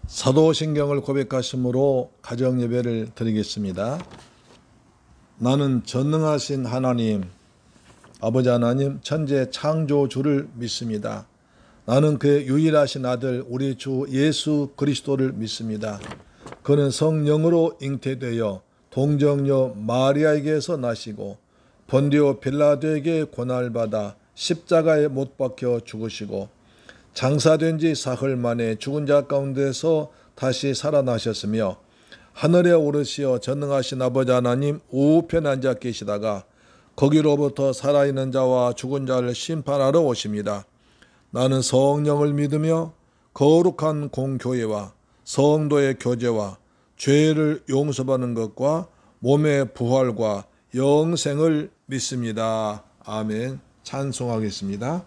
사도신경을 고백하심으로 가정예배를 드리겠습니다. 나는 전능하신 하나님, 아버지 하나님, 천재 창조주를 믿습니다. 나는 그의 유일하신 아들 우리 주 예수 그리스도를 믿습니다. 그는 성령으로 잉태되어 동정녀 마리아에게서 나시고 본디오 빌라도에게 고난받아 십자가에 못 박혀 죽으시고 장사된 지 사흘 만에 죽은 자 가운데서 다시 살아나셨으며 하늘에 오르시어 전능하신 아버지 하나님 우편에 앉아 계시다가 거기로부터 살아있는 자와 죽은 자를 심판하러 오십니다. 나는 성령을 믿으며 거룩한 공교회와 성도의 교제와 죄를 용서받는 것과 몸의 부활과 영생을 믿습니다. 아멘. 찬송하겠습니다.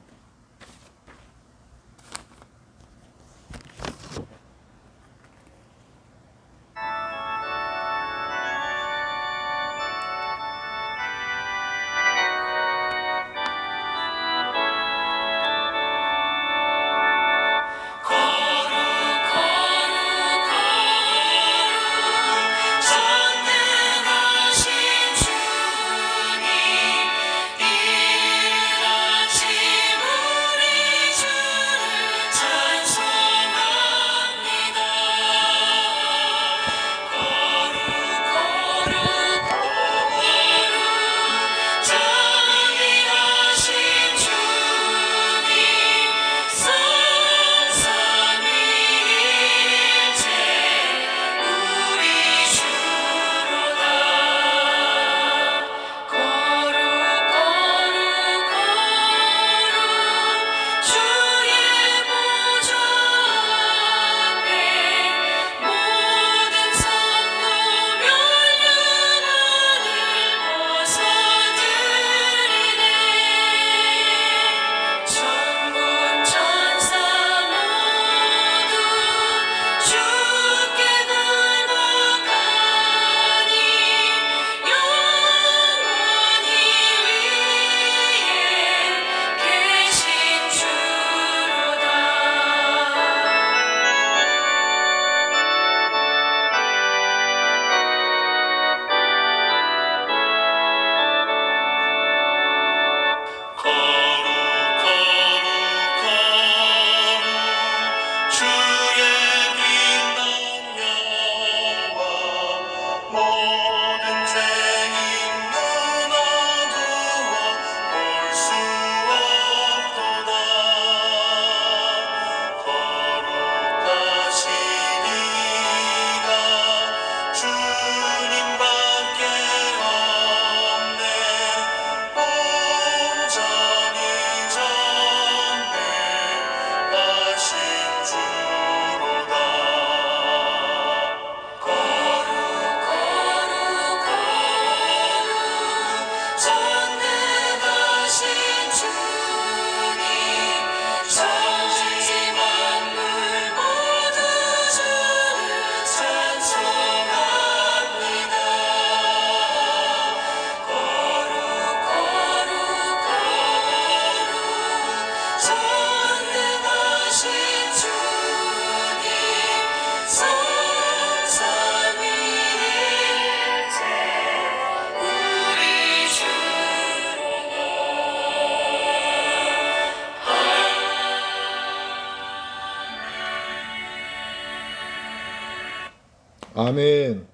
아멘.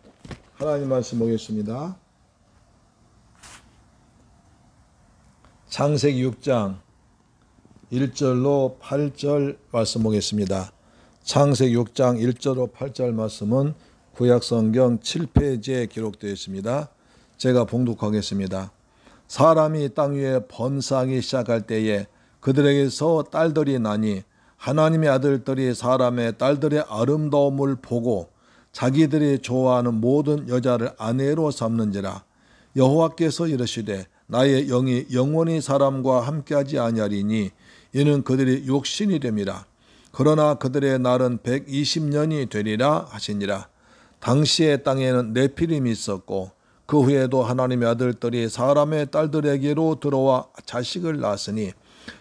하나님 말씀 보겠습니다. 창세기 6장 1절로 8절 말씀 보겠습니다. 창세기 6장 1절로 8절 말씀은 구약성경 7페이지에 기록되어 있습니다. 제가 봉독하겠습니다. 사람이 땅 위에 번성하기 시작할 때에 그들에게서 딸들이 나니 하나님의 아들들이 사람의 딸들의 아름다움을 보고 자기들이 좋아하는 모든 여자를 아내로 삼는지라. 여호와께서 이르시되 나의 영이 영원히 사람과 함께하지 아니하리니 이는 그들이 육신이 됨이라. 그러나 그들의 날은 120년이 되리라 하시니라. 당시의 땅에는 네피림이 있었고 그 후에도 하나님의 아들들이 사람의 딸들에게로 들어와 자식을 낳았으니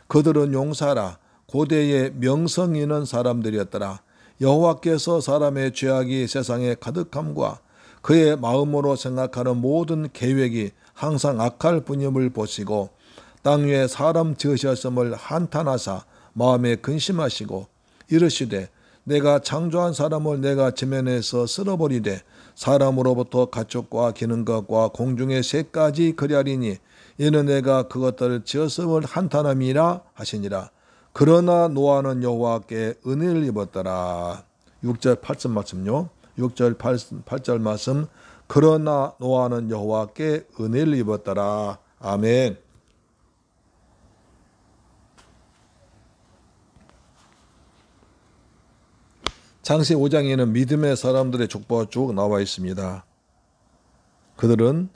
그들은 용사라 고대의 명성 있는 사람들이었더라. 여호와께서 사람의 죄악이 세상에 가득함과 그의 마음으로 생각하는 모든 계획이 항상 악할 뿐임을 보시고 땅 위에 사람 지으셨음을 한탄하사 마음에 근심하시고 이르시되 내가 창조한 사람을 내가 지면에서 쓸어버리되 사람으로부터 가축과 기는 것과 공중의 새까지 그리하리니 이는 내가 그것들을 지었음을 한탄함이라 하시니라. 그러나 노아는 여호와께 은혜를 입었더라. 6절 8절 말씀요. 6절 8절 말씀. 그러나 노아는 여호와께 은혜를 입었더라. 아멘. 창세기 5장에는 믿음의 사람들의 족보가 쭉 나와 있습니다. 그들은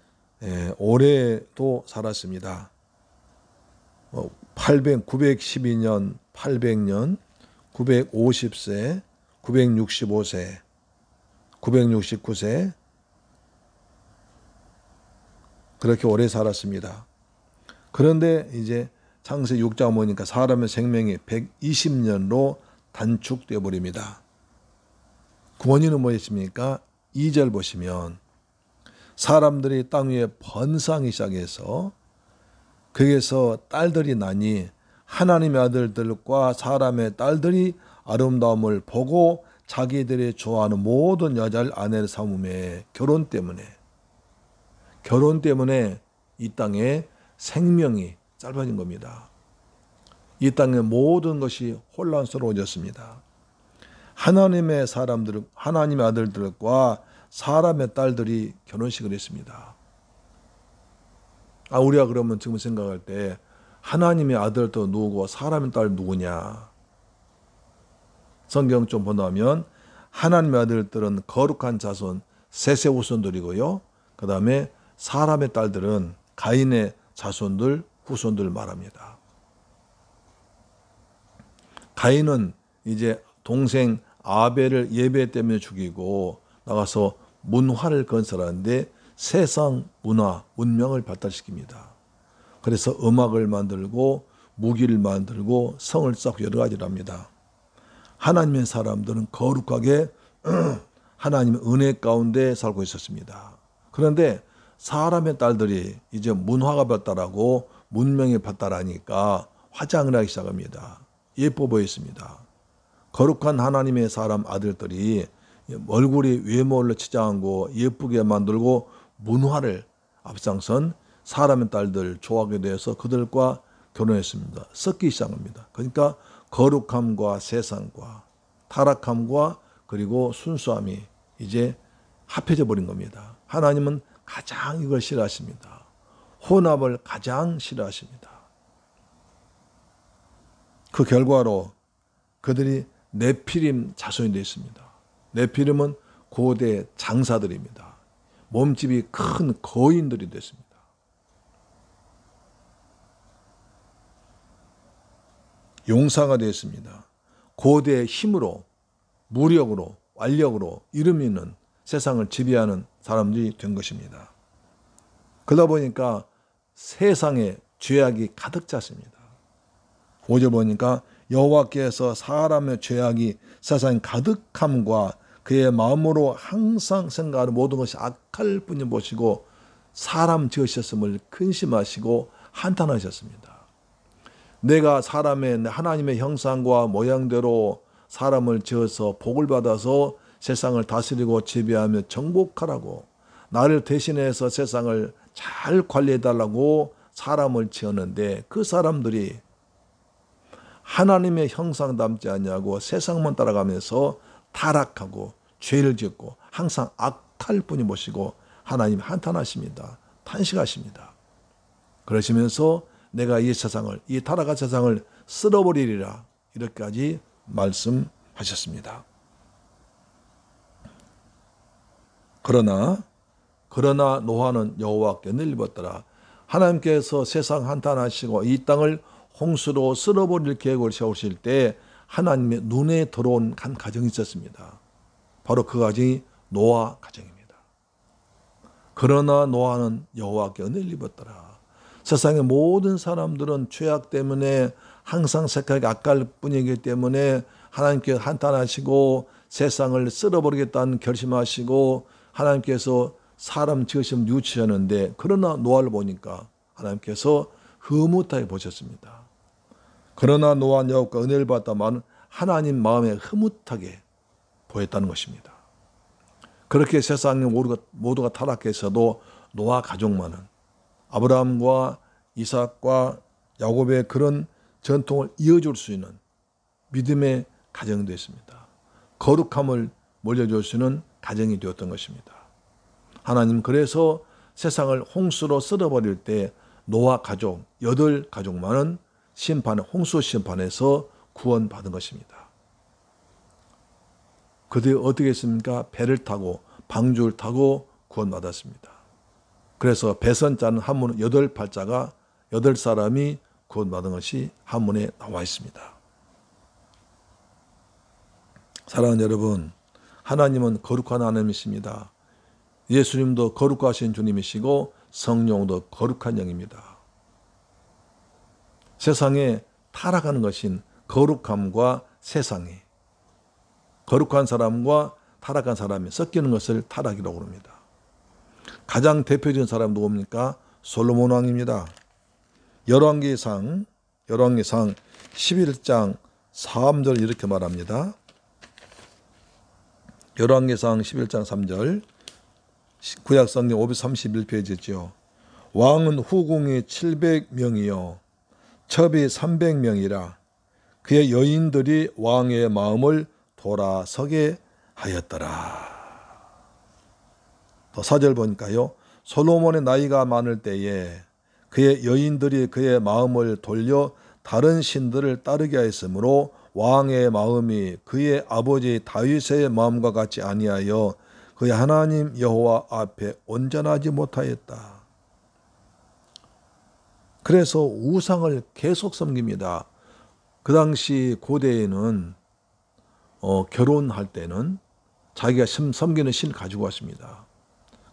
오래도 살았습니다. 912년, 800년, 950세, 965세, 969세 그렇게 오래 살았습니다. 그런데 이제 창세기 6장 보니까 사람의 생명이 120년로 단축되어 버립니다. 그 원인은 뭐였습니까? 2절 보시면 사람들이 땅 위에 번성하기 시작해서 거기에서 딸들이 나니 하나님의 아들들과 사람의 딸들이 아름다움을 보고 자기들이 좋아하는 모든 여자를 아내를 삼음에 결혼 때문에 이 땅에 생명이 짧아진 겁니다. 이 땅의 모든 것이 혼란스러워졌습니다. 하나님의 아들들과 사람의 딸들이 결혼식을 했습니다. 우리가 그러면 지금 생각할 때 하나님의 아들도 누구고 사람의 딸 누구냐? 성경 좀 보면 하나님의 아들들은 거룩한 자손 셋의 후손들이고요. 그 다음에 사람의 딸들은 가인의 자손들 후손들 말합니다. 가인은 이제 동생 아벨을 예배 때문에 죽이고 나가서 문화를 건설하는데 세상 문화, 문명을 발달시킵니다. 그래서 음악을 만들고 무기를 만들고 성을 쌓고 여러 가지를 합니다. 하나님의 사람들은 거룩하게 하나님의 은혜 가운데 살고 있었습니다. 그런데 사람의 딸들이 이제 문화가 발달하고 문명이 발달하니까 화장을 하기 시작합니다. 예뻐 보였습니다. 거룩한 하나님의 사람 아들들이 얼굴이 외모를 치장하고 예쁘게 만들고 문화를 앞장선 사람의 딸들 좋아하게 되어서 그들과 결혼했습니다. 섞기 시작합니다. 그러니까 거룩함과 세상과 타락함과 그리고 순수함이 이제 합해져 버린 겁니다. 하나님은 가장 이걸 싫어하십니다. 혼합을 가장 싫어하십니다. 그 결과로 그들이 네피림 자손이 되었습니다. 네피림은 고대 장사들입니다. 몸집이 큰 거인들이 됐습니다. 용사가 되었습니다. 고대의 힘으로, 무력으로, 완력으로 이름 있는 세상을 지배하는 사람들이 된 것입니다. 그러다 보니까 세상에 죄악이 가득 찼습니다. 5절 보니까 여호와께서 사람의 죄악이 세상에 가득함과 그의 마음으로 항상 생각하는 모든 것이 악할 뿐이 보시고 사람 지으셨음을 근심하시고 한탄하셨습니다. 내가 하나님의 형상과 모양대로 사람을 지어서 복을 받아서 세상을 다스리고 지배하며 정복하라고 나를 대신해서 세상을 잘 관리해달라고 사람을 지었는데 그 사람들이 하나님의 형상 닮지 않냐고 세상만 따라가면서 타락하고 죄를 짓고 항상 악할 뿐이 보시고 하나님 한탄하십니다. 탄식하십니다. 그러시면서 내가 이 세상을, 이 타락한 세상을 쓸어버리리라 이렇게까지 말씀하셨습니다. 그러나 노아는 여호와께 은혜를 입었더라. 하나님께서 세상 한탄하시고 이 땅을 홍수로 쓸어버릴 계획을 세우실 때 하나님의 눈에 들어온 한 가정이 있었습니다. 바로 그 가정이 노아 가정입니다. 그러나 노아는 여호와께 은혜를 입었더라. 세상의 모든 사람들은 죄악 때문에 항상 생각이 악할 뿐이기 때문에 하나님께 한탄하시고 세상을 쓸어버리겠다는 결심하시고 하나님께서 사람 지으시면 뉘우치셨는데, 그러나 노아를 보니까 하나님께서 흐뭇하게 보셨습니다. 그러나 노아 여호와께 은혜를 받았다만 하나님 마음에 흐뭇하게 보였다는 것입니다. 그렇게 세상의 모두가 타락해서도 노아 가족만은 아브라함과 이삭과 야곱의 그런 전통을 이어줄 수 있는 믿음의 가정이 되었습니다. 거룩함을 물려줄 수 있는 가정이 되었던 것입니다. 하나님 그래서 세상을 홍수로 쓸어버릴 때 노아 가족 8가족만은 홍수 심판에서 구원받은 것입니다. 그들이 어떻게 했습니까? 배를 타고 방주를 타고 구원받았습니다. 그래서 배선자는 한문 8발자가 8사람이 구원받은 것이 한문에 나와 있습니다. 사랑하는 여러분, 하나님은 거룩한 하나님이십니다. 예수님도 거룩하신 주님이시고 성령도 거룩한 영입니다. 세상에 타락하는 것인 거룩함과 세상이, 거룩한 사람과 타락한 사람이 섞이는 것을 타락이라고 합니다. 가장 대표적인 사람이 누굽니까? 솔로몬 왕입니다. 열왕기상 11장 3절 이렇게 말합니다. 열왕기상 11장 3절, 구약성경 531페이지죠. 왕은 후궁이 700명이요 첩이 300명이라 그의 여인들이 왕의 마음을 돌아서게 하였더라. 또 4절 보니까요. 솔로몬의 나이가 많을 때에 그의 여인들이 그의 마음을 돌려 다른 신들을 따르게 하였으므로 왕의 마음이 그의 아버지 다윗의 마음과 같이 아니하여 그의 하나님 여호와 앞에 온전하지 못하였다. 그래서 우상을 계속 섬깁니다. 그 당시 고대에는 결혼할 때는 자기가 섬기는 신을 가지고 왔습니다.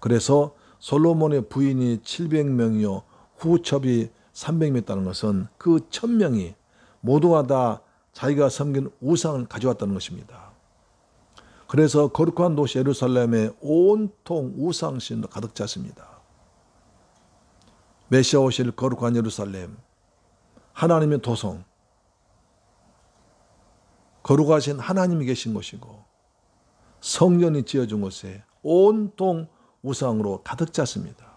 그래서 솔로몬의 부인이 700명이요 후첩이 300명 있다는 것은 그 1000명이 모두가 다 자기가 섬긴 우상을 가져왔다는 것입니다. 그래서 거룩한 도시 예루살렘에 온통 우상신도 가득 찼습니다. 메시아 오실 거룩한 예루살렘, 하나님의 도성, 거룩하신 하나님이 계신 곳이고 성전이 지어진 곳에 온통 우상으로 가득 찼습니다.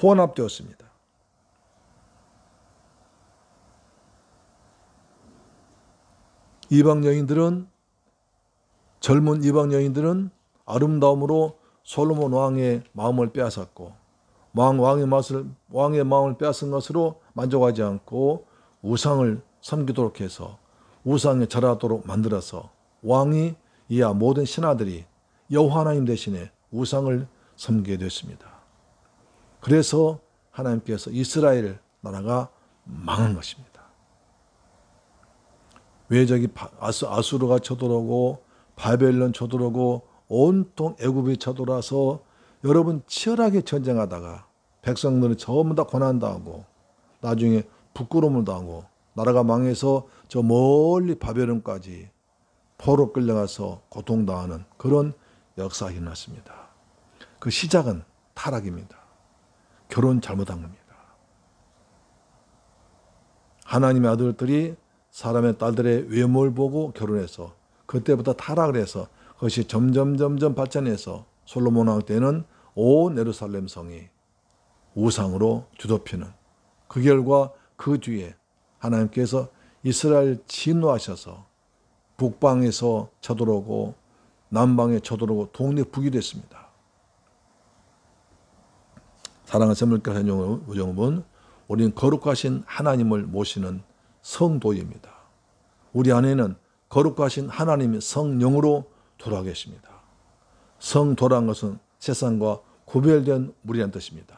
혼합되었습니다. 젊은 이방 여인들은 아름다움으로 솔로몬 왕의 마음을 빼앗았고 왕의 마음을 빼앗은 것으로 만족하지 않고 우상을 섬기도록 해서 우상에 절하도록 만들어서 왕이 이하 모든 신하들이 여호와 하나님 대신에 우상을 섬기게 됐습니다. 그래서 하나님께서 이스라엘 나라가 망한 것입니다. 외적이 아수르가 쳐들어오고 바벨론 쳐들어오고 온통 애굽이 쳐들어와서 여러분 치열하게 전쟁하다가 백성들은 전부 다 고난당하고 나중에 부끄러움을 당하고 나라가 망해서 저 멀리 바벨론까지 포로 끌려가서 고통당하는 그런 역사가 일어났습니다. 그 시작은 타락입니다. 결혼 잘못한 겁니다. 하나님의 아들들이 사람의 딸들의 외모를 보고 결혼해서 그때부터 타락을 해서 그것이 점점 발전해서 솔로몬 왕 때는 온 예루살렘 성이 우상으로 주덮이는 그 결과 그 뒤에 하나님께서 이스라엘 진노하셔서 북방에서 쳐들어오고 남방에 쳐들어오고 독립국이 됐습니다. 사랑하는 선물과 여러분, 우리는 거룩하신 하나님을 모시는 성도입니다. 우리 안에는 거룩하신 하나님의 성령으로 돌아와 계십니다. 성도란 것은 세상과 구별된 무리란 뜻입니다.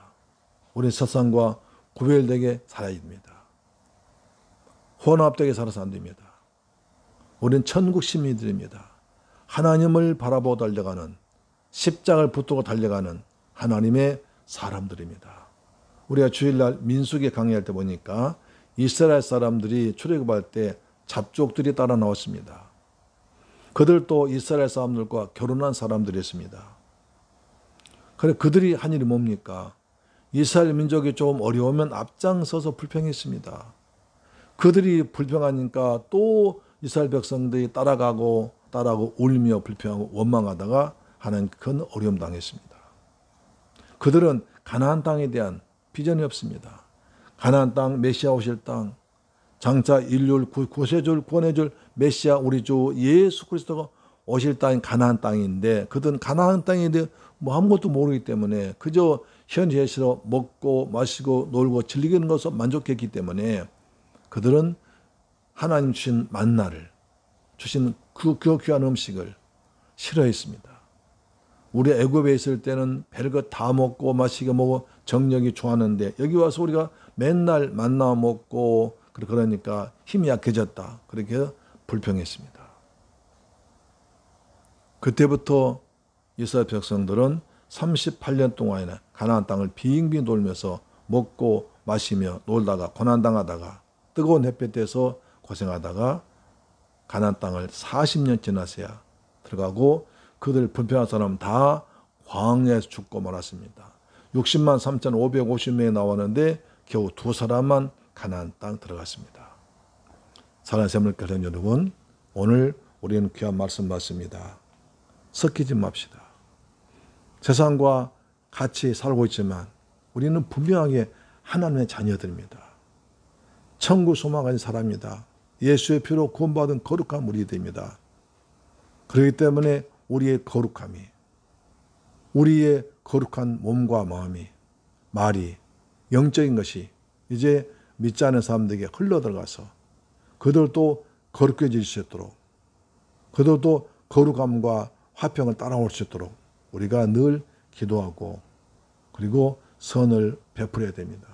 우리는 세상과 구별되게 살아야 됩니다. 혼합되게 살아서 안 됩니다. 우리는 천국 시민들입니다. 하나님을 바라보고 달려가는, 십자가를 붙들고 달려가는 하나님의 사람들입니다. 우리가 주일날 민수기 강의할 때 보니까 이스라엘 사람들이 출애굽할 때 잡족들이 따라 나왔습니다. 그들도 이스라엘 사람들과 결혼한 사람들이었습니다. 그래 그들이 한 일이 뭡니까? 이스라엘 민족이 좀 어려우면 앞장서서 불평했습니다. 그들이 불평하니까 또 이스라엘 백성들이 따라가고 울며 불평하고 원망하다가 하나님 큰 어려움 당했습니다. 그들은 가나안 땅에 대한 비전이 없습니다. 가나안 땅, 메시아 오실 땅, 장차 인류를 구세줄, 구원해줄 메시아 우리 주 예수 그리스도가 오실 땅인 가나안 땅인데 그들은 가나안 땅에 대해 뭐 아무것도 모르기 때문에 그저 현실에서 먹고 마시고 놀고 즐기는 것으로 만족했기 때문에 그들은 하나님 주신 만나를 주신 그 귀한 음식을 싫어했습니다. 우리 애굽에 있을 때는 별것 다 먹고 마시고 먹고 정력이 좋았는데 여기 와서 우리가 맨날 만나 먹고 그러니까 힘이 약해졌다. 그렇게 불평했습니다. 그때부터 이스라엘 백성들은 38년 동안이나 가나안 땅을 빙빙 돌면서 먹고 마시며 놀다가 고난당하다가 뜨거운 햇볕에서 고생하다가 가나안 땅을 40년 지나서야 들어가고 그들 불평한 사람 다 광야에서 죽고 말았습니다. 60만 3,550명이 나왔는데 겨우 2사람만 가나안 땅 들어갔습니다. 사랑하는 샘물교회 여러분, 오늘 우리는 귀한 말씀 받습니다. 섞이지 맙시다. 세상과 같이 살고 있지만 우리는 분명하게 하나님의 자녀들입니다. 천국 소망 가진 사람입니다. 예수의 피로 구원받은 거룩한 무리들입니다. 그렇기 때문에 우리의 거룩함이, 우리의 거룩한 몸과 마음이, 말이, 영적인 것이 이제 믿지 않은 사람들에게 흘러들어가서 그들도 거룩해질 수 있도록, 그들도 거룩함과 화평을 따라올 수 있도록 우리가 늘 기도하고 그리고 선을 베풀어야 됩니다.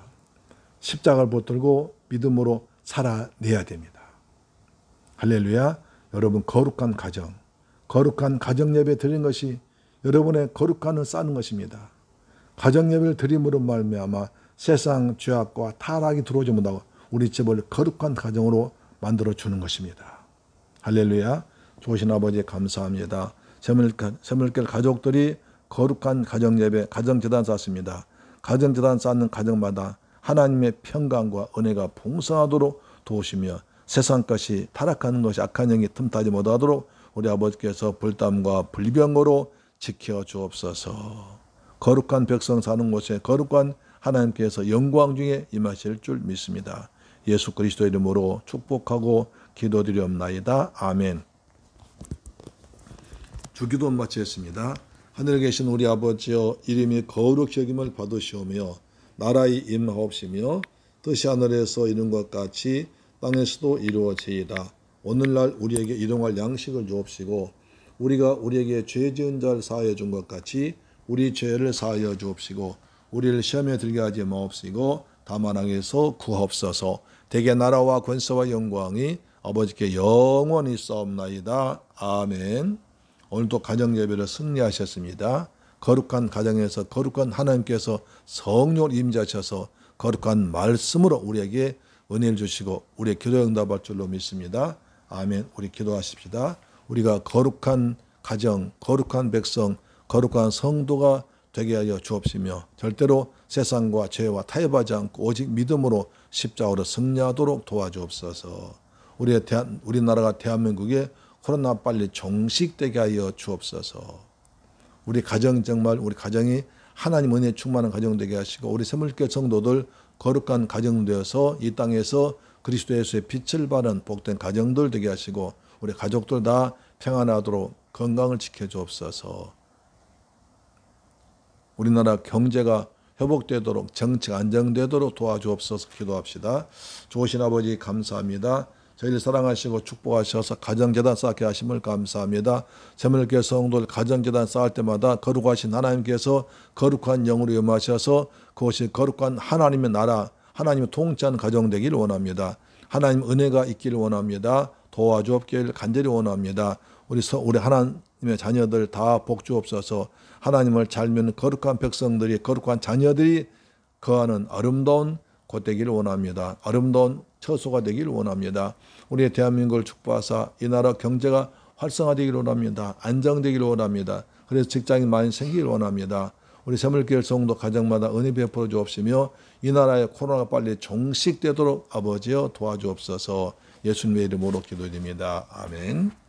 십자가를 붙들고 믿음으로 살아내야 됩니다. 할렐루야. 여러분 거룩한 가정 예배 드리는 것이 여러분의 거룩함을 쌓는 것입니다. 가정 예배를 드림으로 말미암아 세상 죄악과 타락이 들어오지 못하고 우리 집을 거룩한 가정으로 만들어 주는 것입니다. 할렐루야. 좋으신 아버지 감사합니다. 샘물교회 가족들이 거룩한 가정 예배, 가정 제단 쌓습니다. 가정 제단 쌓는 가정마다 하나님의 평강과 은혜가 풍성하도록 도우시며 세상 것이 타락하는 것이 악한 영이 틈타지 못하도록 우리 아버지께서 불담과 불병으로 지켜 주옵소서. 거룩한 백성 사는 곳에 거룩한 하나님께서 영광 중에 임하실 줄 믿습니다. 예수 그리스도 이름으로 축복하고 기도드리옵나이다. 아멘. 주기도 마치겠습니다. 하늘에 계신 우리 아버지여, 이름이 거룩히 여김을 받으시오며 나라의 임하옵시며 뜻이 하늘에서 이룬 것 같이 땅에서도 이루어지이다. 오늘날 우리에게 일용할 양식을 주옵시고 우리가 우리에게 죄 지은 자를 사하여 준 것 같이 우리 죄를 사하여 주옵시고 우리를 시험에 들게 하지 마옵시고 다만 악에서 구하옵소서. 대개 나라와 권세와 영광이 아버지께 영원히 있사옵나이다. 아멘. 오늘도 가정 예배를 승리하셨습니다. 거룩한 가정에서 거룩한 하나님께서 성령을 임재하셔서 거룩한 말씀으로 우리에게 은혜를 주시고 우리의 기도 응답할 줄로 믿습니다. 아멘. 우리 기도하십시다. 우리가 거룩한 가정, 거룩한 백성, 거룩한 성도가 되게 하여 주옵시며 절대로 세상과 죄와 타협하지 않고 오직 믿음으로 십자가로 승리하도록 도와주옵소서. 우리나라가 대한민국에 코로나 빨리 종식되게 하여 주옵소서. 우리 가정 정말 우리 가정이 하나님 은혜 충만한 가정 되게 하시고 우리 샘물교회 성도들 거룩한 가정 되어서 이 땅에서 그리스도 예수의 빛을 발한 복된 가정들 되게 하시고 우리 가족들 다 평안하도록 건강을 지켜주옵소서. 우리나라 경제가 회복되도록 정치가 안정되도록 도와주옵소서. 기도합시다. 좋으신 아버지 감사합니다. 저희를 사랑하시고 축복하셔서 가정재단 쌓게 하심을 감사합니다. 샘물교회 성도들 가정재단 쌓을 때마다 거룩하신 하나님께서 거룩한 영으로 임하셔서 그것이 거룩한 하나님의 나라, 하나님의 통치하는 가정 되기를 원합니다. 하나님 은혜가 있기를 원합니다. 도와주옵기를 간절히 원합니다. 우리 하나님의 자녀들 다 복주옵소서. 하나님을 잘 믿는 거룩한 백성들이 거룩한 자녀들이 거하는 아름다운 곳 되기를 원합니다. 아름다운 처소가 되기를 원합니다. 우리의 대한민국을 축복하사 이 나라 경제가 활성화되기를 원합니다. 안정되기를 원합니다. 그래서 직장인 많이 생기기를 원합니다. 우리 새물교회 성도 가정마다 은혜 베풀어 주옵시며 이 나라의 코로나가 빨리 종식되도록 아버지여 도와주옵소서. 예수님의 이름으로 기도드립니다. 아멘.